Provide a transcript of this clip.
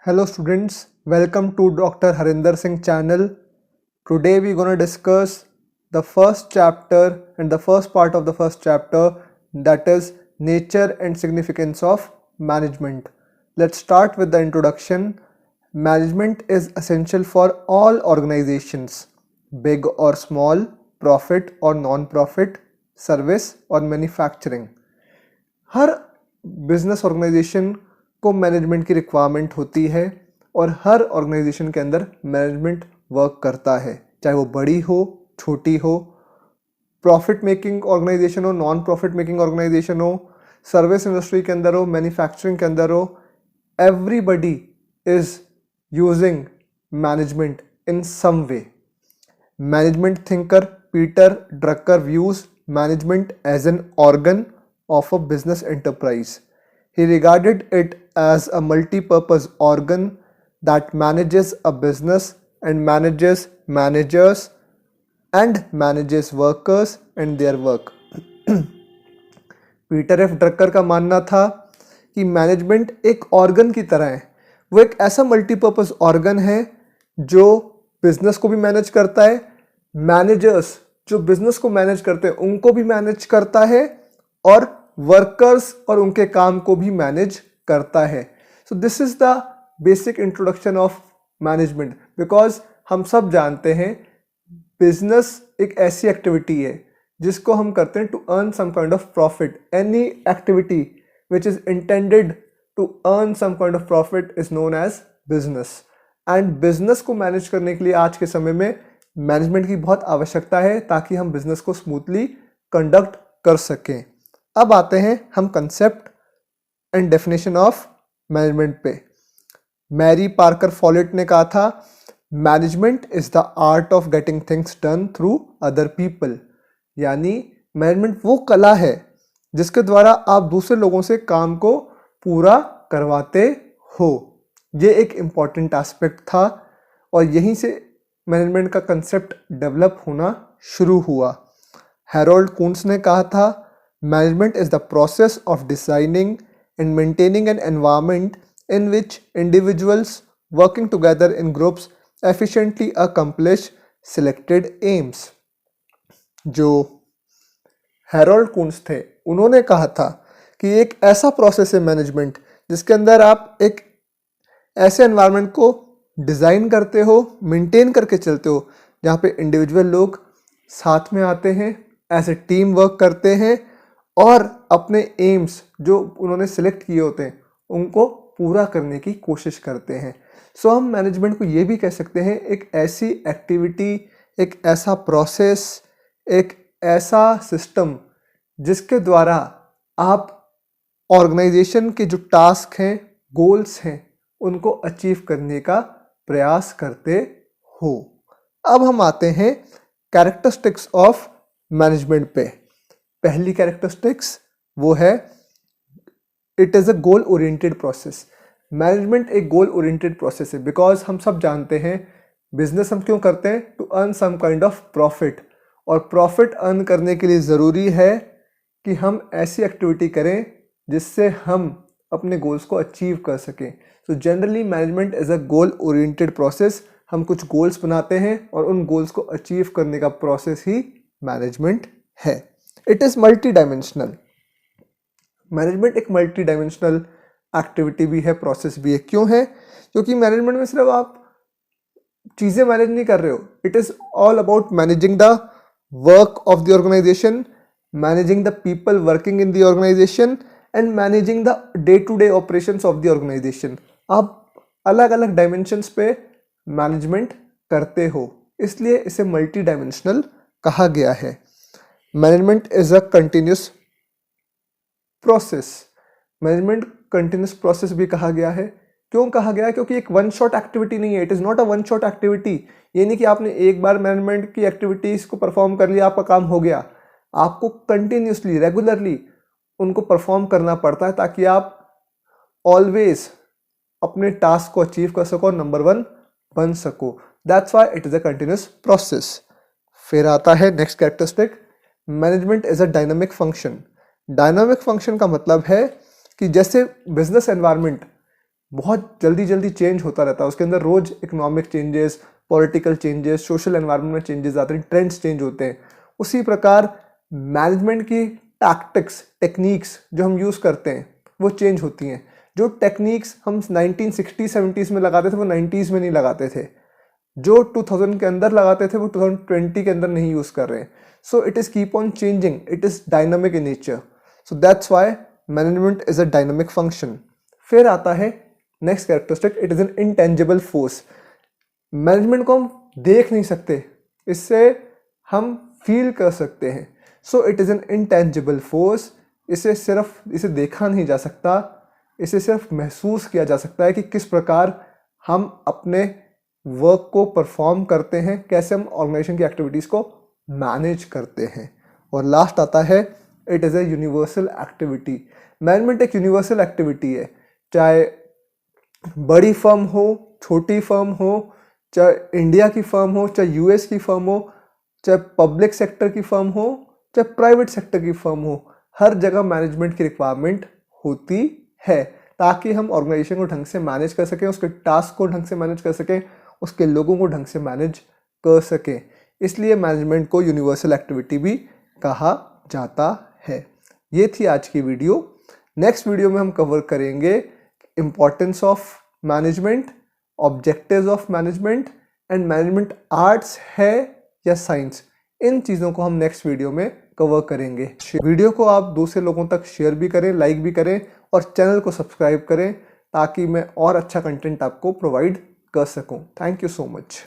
Hello students, welcome to Dr. Harinder Singh channel. Today we're going to discuss the first chapter and the first part of the first chapter, that is nature and significance of management. Let's start with the introduction. Management is essential for all organizations, big or small, profit or non-profit, service or manufacturing. हर business organization को management की requirement होती है और हर organisation के अंदर management work करता है, चाहे वो बड़ी हो छोटी हो, प्रॉफिट मेकिंग ऑर्गेनाइजेशन हो, नॉन प्रॉफिट मेकिंग ऑर्गेनाइजेशन हो, सर्विस इंडस्ट्री के अंदर हो, मैन्युफैक्चरिंग के अंदर हो. Everybody is using management in some way. Management thinker Peter Drucker views management as an organ of a business enterprise. He regarded it as a multi-purpose organ that manages a business and manages managers and manages workers and their work. Peter F Drucker का मानना था कि management एक organ की तरह है. वो एक ऐसा मल्टीपर्पज ऑर्गन है जो बिजनेस को भी मैनेज करता है, मैनेजर्स जो बिजनेस को मैनेज करते हैं उनको भी मैनेज करता है और वर्कर्स और उनके काम को भी मैनेज करता है. So this is the basic introduction of management. Because हम सब जानते हैं बिजनेस एक ऐसी एक्टिविटी है जिसको हम करते हैं to earn some kind of profit. Any activity which is intended to earn some kind of profit is known as business. And business को मैनेज करने के लिए आज के समय में मैनेजमेंट की बहुत आवश्यकता है ताकि हम बिजनेस को स्मूथली कंडक्ट कर सकें. अब आते हैं हम concept and definition of management पे. मैरी पार्कर फॉलेट ने कहा था management is the art of getting things done through other people. यानी मैनेजमेंट वो कला है जिसके द्वारा आप दूसरे लोगों से काम को पूरा करवाते हो. ये एक इम्पॉर्टेंट एस्पेक्ट था और यहीं से मैनेजमेंट का कंसेप्ट डेवलप होना शुरू हुआ. हैरोल्ड कून्स ने कहा था Management is the process of designing and maintaining an environment in which individuals working together in groups efficiently accomplish selected aims. जो हैरोल्ड कून्स थे उन्होंने कहा था कि एक ऐसा प्रोसेस है मैनेजमेंट जिसके अंदर आप एक ऐसे एनवायरनमेंट को डिज़ाइन करते हो, मेंटेन करके चलते हो जहाँ पे इंडिविजुअल लोग साथ में आते हैं, ऐसे टीम वर्क करते हैं और अपने एम्स जो उन्होंने सिलेक्ट किए होते हैं उनको पूरा करने की कोशिश करते हैं. सो हम मैनेजमेंट को ये भी कह सकते हैं एक ऐसी एक्टिविटी, एक ऐसा प्रोसेस, एक ऐसा सिस्टम जिसके द्वारा आप ऑर्गेनाइजेशन के जो टास्क हैं, गोल्स हैं, उनको अचीव करने का प्रयास करते हो. अब हम आते हैं कैरेक्टरिस्टिक्स ऑफ मैनेजमेंट पे. पहली कैरेक्टरिस्टिक्स वो है it is a goal oriented process. Management एक गोल ओरिएंटेड प्रोसेस है बिकॉज हम सब जानते हैं बिजनेस हम क्यों करते हैं, to earn some kind of profit. और प्रॉफिट अर्न करने के लिए ज़रूरी है कि हम ऐसी एक्टिविटी करें जिससे हम अपने गोल्स को अचीव कर सकें. So generally management is a goal oriented process. हम कुछ गोल्स बनाते हैं और उन गोल्स को अचीव करने का प्रोसेस ही मैनेजमेंट है. It is multi dimensional. Management एक मल्टी डायमेंशनल एक्टिविटी भी है, प्रोसेस भी है. क्यों है? क्योंकि मैनेजमेंट में सिर्फ आप चीज़ें मैनेज नहीं कर रहे हो. It is all about managing the work of the organization, managing the people working in the organization and managing the day to day operations of the organization. आप अलग अलग डायमेंशंस पे मैनेजमेंट करते हो, इसलिए इसे मल्टी डायमेंशनल कहा गया है. Management is a continuous process. Management continuous process भी कहा गया है. क्यों कहा गया है? क्योंकि एक वन शॉट एक्टिविटी नहीं है. It is not a one shot activity. ये नहीं कि आपने एक बार मैनेजमेंट की एक्टिविटीज को परफॉर्म कर लिया, आपका काम हो गया. आपको कंटिन्यूसली, रेगुलरली उनको परफॉर्म करना पड़ता है ताकि आप ऑलवेज अपने टास्क को अचीव कर सको और नंबर 1 बन सको. That's why it is a continuous process. फिर आता है next characteristic, management is a dynamic function. Dynamic function का मतलब है कि जैसे बिजनेस एनवायरनमेंट बहुत जल्दी जल्दी चेंज होता रहता है, उसके अंदर रोज economic changes, political changes, social environment में चेंजेस आते हैं, ट्रेंड्स चेंज होते हैं। उसी प्रकार मैनेजमेंट की टैक्टिक्स, टेक्निक्स जो हम यूज़ करते हैं वो चेंज होती हैं। जो टेक्निक्स हम 1960-70s में लगाते थे वो 90s में नहीं लगाते थे, जो 2000 के अंदर लगाते थे वो 2020 के अंदर नहीं यूज़ कर रहे हैं। So it is keep on changing, it is dynamic in nature, so that's why management is a dynamic function. फिर आता है next characteristic, it is an intangible force. Management को हम देख नहीं सकते, इससे हम फील कर सकते हैं। So it is an intangible force, इसे देखा नहीं जा सकता, इसे सिर्फ महसूस किया जा सकता है कि किस प्रकार हम अपने वर्क को परफॉर्म करते हैं, कैसे हम ऑर्गेनाइजेशन की एक्टिविटीज़ को मैनेज करते हैं। और लास्ट आता है it is a universal activity. Management एक यूनिवर्सल एक्टिविटी है, चाहे बड़ी फर्म हो, छोटी फर्म हो, चाहे इंडिया की फर्म हो, चाहे यूएस की फर्म हो, चाहे पब्लिक सेक्टर की फर्म हो, चाहे प्राइवेट सेक्टर की फर्म हो, हर जगह मैनेजमेंट की रिक्वायरमेंट होती है ताकि हम ऑर्गेनाइजेशन को ढंग से मैनेज कर सकें, उसके टास्क को ढंग से मैनेज कर सकें, उसके लोगों को ढंग से मैनेज कर सकें। इसलिए मैनेजमेंट को यूनिवर्सल एक्टिविटी भी कहा जाता है। ये थी आज की वीडियो। नेक्स्ट वीडियो में हम कवर करेंगे importance of management, objectives of management and management arts है या साइंस। इन चीज़ों को हम नेक्स्ट वीडियो में कवर करेंगे। वीडियो को आप दूसरे लोगों तक शेयर भी करें, लाइक भी करें और चैनल को सब्सक्राइब करें ताकि मैं और अच्छा कंटेंट आपको प्रोवाइड कर सकूं। Thank you so much.